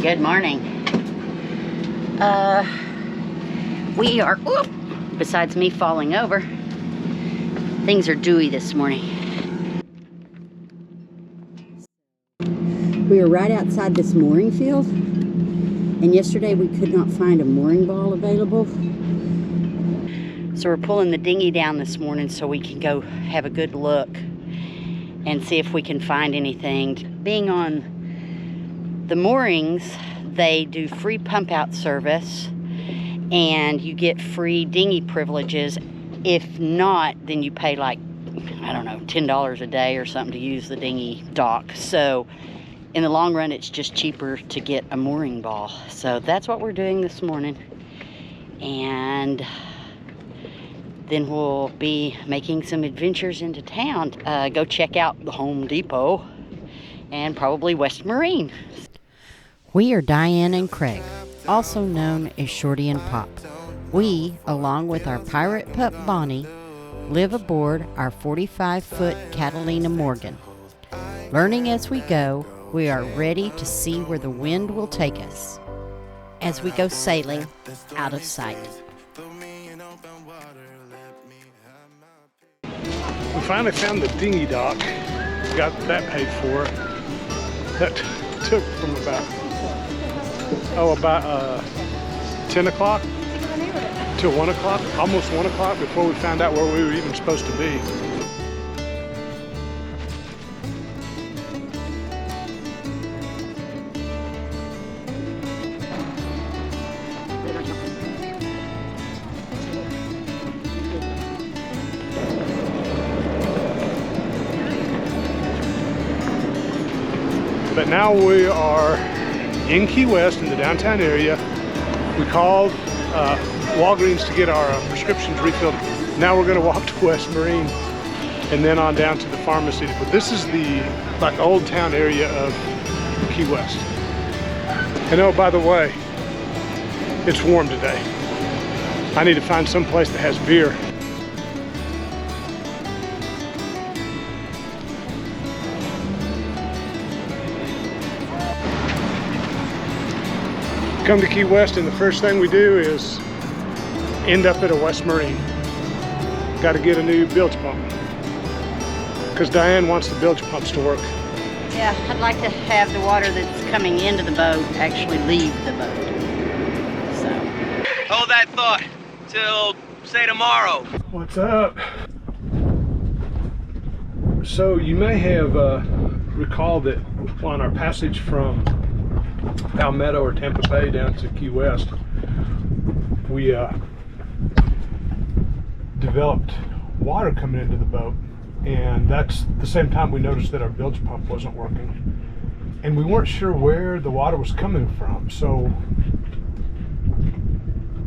Good morning. We are, besides me falling over, things are dewy this morning. We are right outside this mooring field, and yesterday we could not find a mooring ball available. So we're pulling the dinghy down this morning so we can go have a good look and see if we can find anything. Being on the moorings, they do free pump out service and you get free dinghy privileges. If not, then you pay like, I don't know, $10 a day or something to use the dinghy dock. So in the long run, it's just cheaper to get a mooring ball. So that's what we're doing this morning. And then we'll be making some adventures into town. Go check out the Home Depot and probably West Marine. We are Diane and Craig, also known as Shorty and Pop. We, along with our pirate pup Bonnie, live aboard our 45-foot Catalina Morgan. Learning as we go, we are ready to see where the wind will take us as we go sailing out of sight. We finally found the dinghy dock, got that paid for. That took from about 10 o'clock till 1 o'clock, almost 1 o'clock before we found out where we were even supposed to be. But now we are in Key West in the downtown area. We called Walgreens to get our prescriptions refilled. Now we're going to walk to West Marine and then on down to the pharmacy. But this is the old town area of Key West. And oh, by the way, it's warm today. I need to find some place that has beer. Come to Key West and the first thing we do is end up at a West Marine. Got to get a new bilge pump because Diane wants the bilge pumps to work. Yeah, I'd like to have the water that's coming into the boat actually leave the boat. So hold that thought till say tomorrow. What's up? So you may have recalled that on our passage from Palmetto or Tampa Bay down to Key West, we developed water coming into the boat, and that's the same time we noticed that our bilge pump wasn't working, and we weren't sure where the water was coming from. So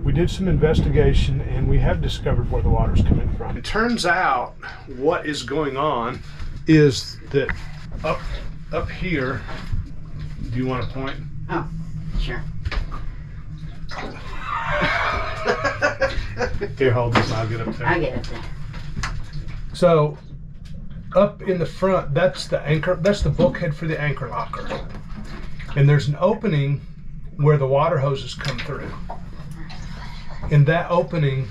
we did some investigation and we have discovered where the water is coming from. It turns out what is going on is that up here, do you want to point? oh, sure. Here, hold this, I'll get up there. I'll get up there. So, up in the front, that's the anchor, that's the bulkhead for the anchor locker. And there's an opening where the water hoses come through. And that opening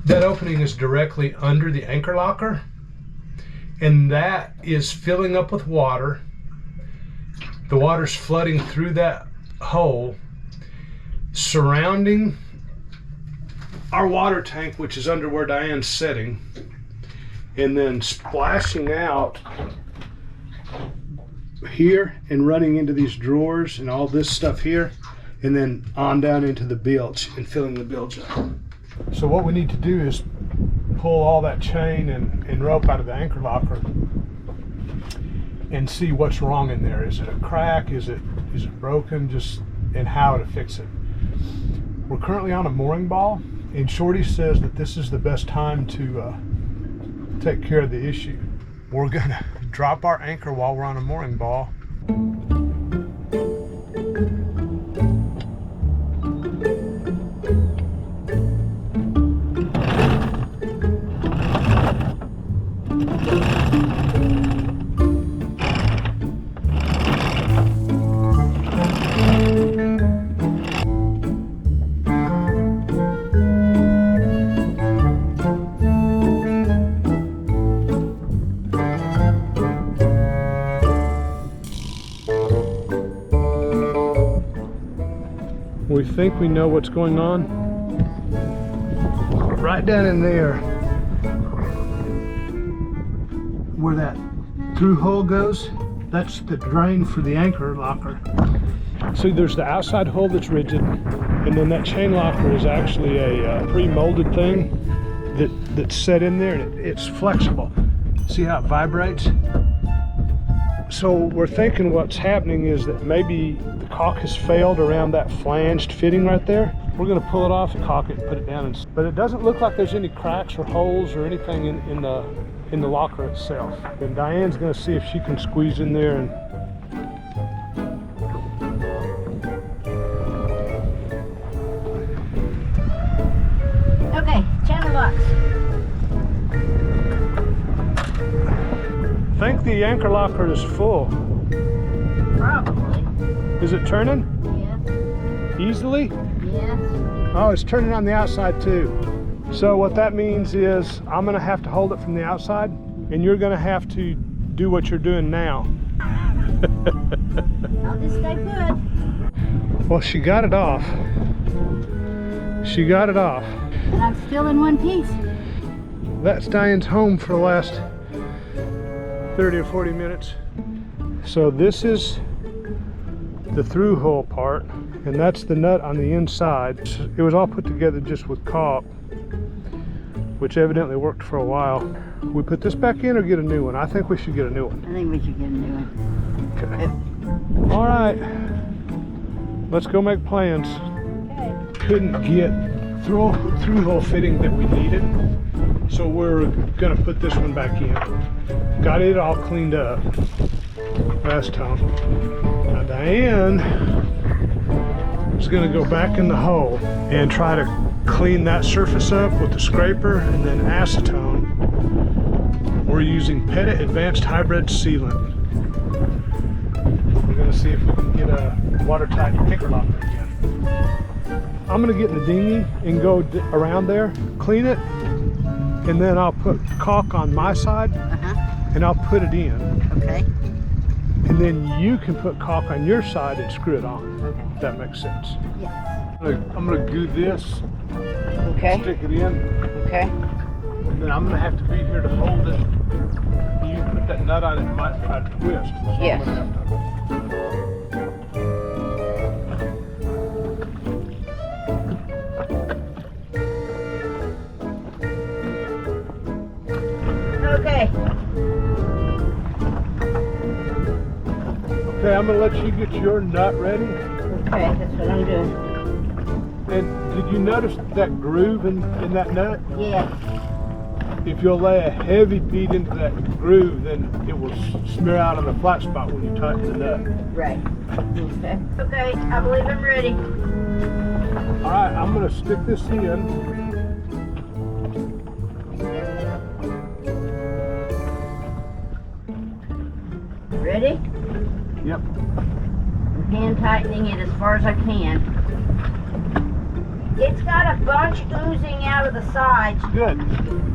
is directly under the anchor locker. And that is filling up with water. The water's flooding through that hole, surrounding our water tank, which is under where Diane's sitting, and then splashing out here and running into these drawers and all this stuff here, and then on down into the bilge and filling the bilge up. So what we need to do is pull all that chain and rope out of the anchor locker and see what's wrong in there. Is it a crack? Is it broken? And how to fix it. We're currently on a mooring ball, and Shorty says that this is the best time to take care of the issue. We're gonna drop our anchor while we're on a mooring ball. We think we know what's going on. Right down in there, where that through hole goes, that's the drain for the anchor locker. See, there's the outside hole that's rigid, and then that chain locker is actually a pre-molded thing that's set in there, and it's flexible. See how it vibrates? So we're thinking what's happening is that maybe the caulk has failed around that flanged fitting right there. We're going to pull it off and caulk it and put it down. But it doesn't look like there's any cracks or holes or anything in the locker itself. And Diane's going to see if she can squeeze in there and Okay, channel locks. I think the anchor locker is full. Probably. Is it turning Yes. easily? Yes. Oh, it's turning on the outside too. So what that means is I'm gonna have to hold it from the outside, and you're gonna have to do what you're doing now. I'll just stay put. Well, she got it off. She got it off. And I'm still in one piece. That's Diane's home for the last 30 or 40 minutes. So this is the through hole part, and that's the nut on the inside. It was all put together just with caulk, which evidently worked for a while. We put this back in or get a new one? I think we should get a new one. I think we should get a new one. Okay. All right. Let's go make plans. Okay. Couldn't get through hole fitting that we needed, so we're gonna put this one back in. Got it all cleaned up last time. Now Diane is gonna go back in the hole and try to clean that surface up with the scraper and then acetone. We're using Pettit Advanced Hybrid Sealant. We're gonna see if we can get a watertight anchor locker again. I'm gonna get in the dinghy and go around there, clean it, and then I'll put caulk on my side and I'll put it in. Okay. And then you can put caulk on your side and screw it on. Okay. If that makes sense. Yes. I'm gonna glue this, Okay. stick it in, Okay. and then I'm gonna have to be here to hold it. You put that nut on it, it might try to twist. So Yes. I'm gonna have to. Okay. Okay, I'm gonna let you get your nut ready. Okay, that's what I'm doing. And did you notice that groove in that nut? Yeah. If you'll lay a heavy bead into that groove, then it will smear out on the flat spot when you tighten the nut. Right. Okay. Okay, I believe I'm ready. All right, I'm gonna stick this in. Ready? Yep. I'm hand tightening it as far as I can. It's got a bunch oozing out of the sides. Good.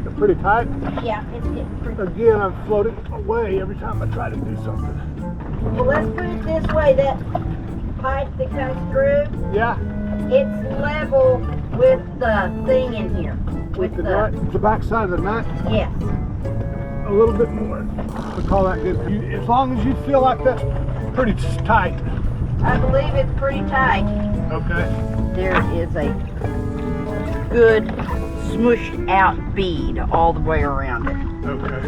They're pretty tight. Yeah, it's getting pretty. Again, I'm floating away every time I try to do something. Well, let's put it this way. That pipe that comes through, Yeah. it's level with the thing in here. With The nut, the back side of the nut, Yes. a little bit more. We call that good. As long as you feel like that's pretty tight. I believe it's pretty tight. Okay. There is a good smushed out bead all the way around it. Okay.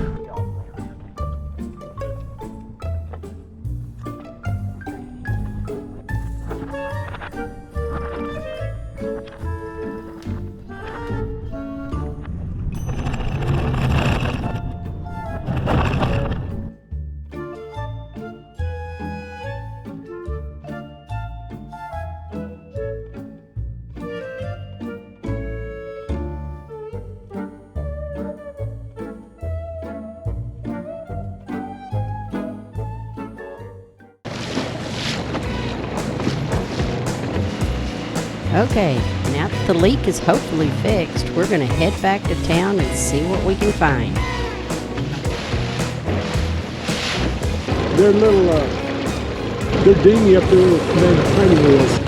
Okay, now that the leak is hopefully fixed, we're going to head back to town and see what we can find. Their little, their dinghy up there with the training wheels.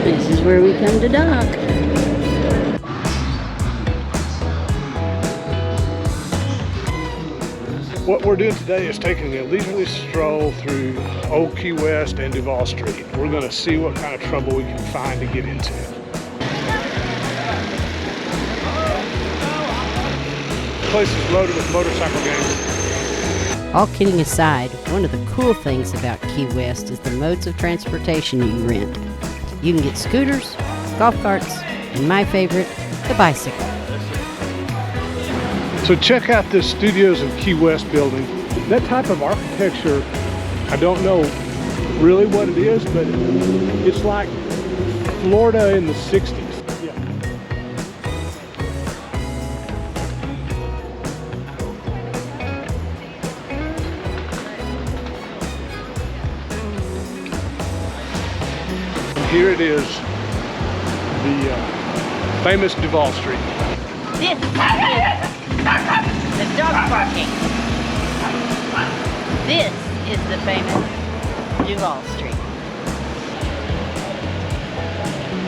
This is where we come to dock. What we're doing today is taking a leisurely stroll through Old Key West and Duval Street. We're going to see what kind of trouble we can find to get into. The place is loaded with motorcycle gangs. All kidding aside, one of the cool things about Key West is the modes of transportation you rent. You can get scooters, golf carts, and my favorite, the bicycle. So check out this Studios of Key West building. That type of architecture, I don't know really what it is, but it's like Florida in the 60s. Yeah. And here it is, the famous Duval Street. This is the dog barking. This is the famous Duval Street.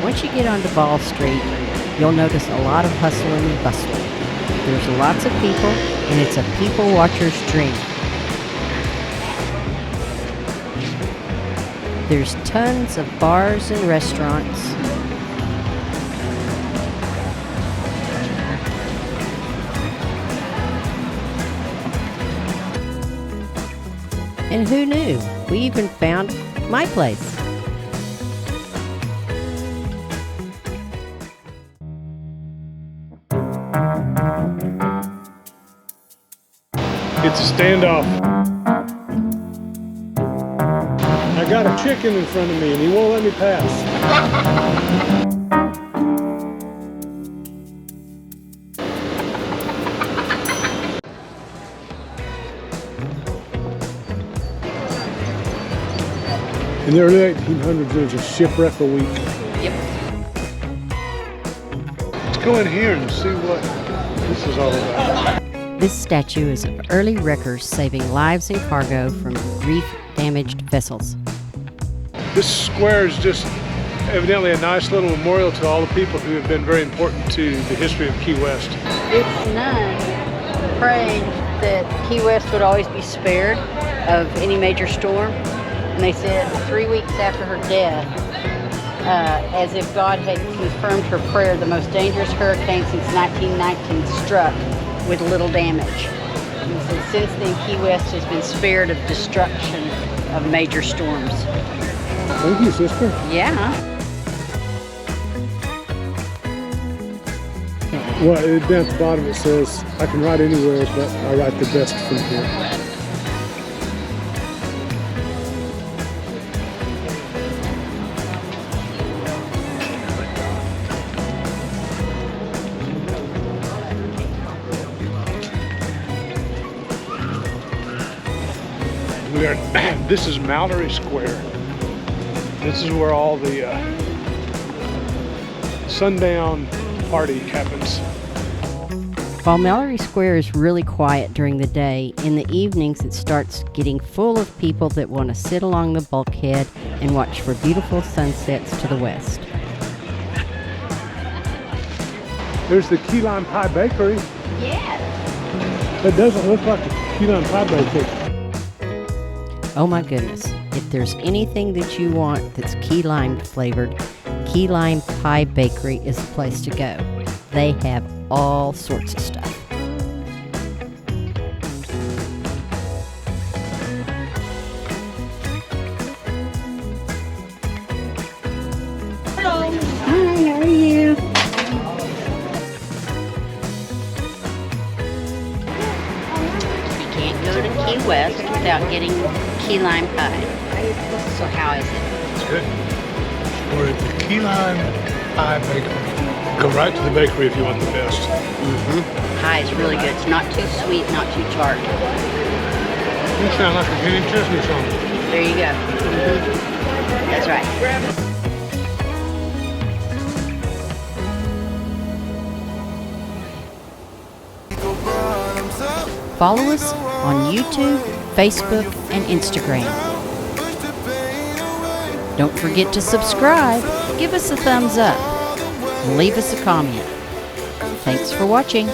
Once you get onto Ball Street, you'll notice a lot of hustle and bustle. There's lots of people, and it's a people watcher's dream. There's tons of bars and restaurants. And who knew? We even found my place. It's a standoff. I got a chicken in front of me and he won't let me pass. In the early 1800s, there was a shipwreck a week. Yep. Let's go in here and see what this is all about. This statue is of early wreckers saving lives and cargo from reef-damaged vessels. This square is just evidently a nice little memorial to all the people who have been very important to the history of Key West. It's nuns praying that Key West would always be spared of any major storm. And they said 3 weeks after her death, as if God had confirmed her prayer, the most dangerous hurricane since 1919 struck with little damage. And so since then, Key West has been spared of destruction of major storms. Thank you, sister. Yeah. Well, down at the bottom it says, I can write anywhere, but I write the best from here. This is Mallory Square. This is where all the sundown party happens. While Mallory Square is really quiet during the day, in the evenings it starts getting full of people that want to sit along the bulkhead and watch for beautiful sunsets to the west. There's the Key Lime Pie Bakery. Yes. That doesn't look like a Key Lime Pie Bakery. Oh my goodness, if there's anything that you want that's key lime flavored, Key Lime Pie Bakery is the place to go. They have all sorts of stuff. Hello. Hi, how are you? You can't go to Key West without getting key lime pie. So how is it? It's good. We're at the Key Lime Pie Bakery. Go right to the bakery if you want the best. Pie is really good. It's not too sweet, not too tart. You sound like a Kenny Chesney song. There you go. That's right. follow us on YouTube, Facebook, and Instagram. Don't forget to subscribe, give us a thumbs up, and leave us a comment. Thanks for watching.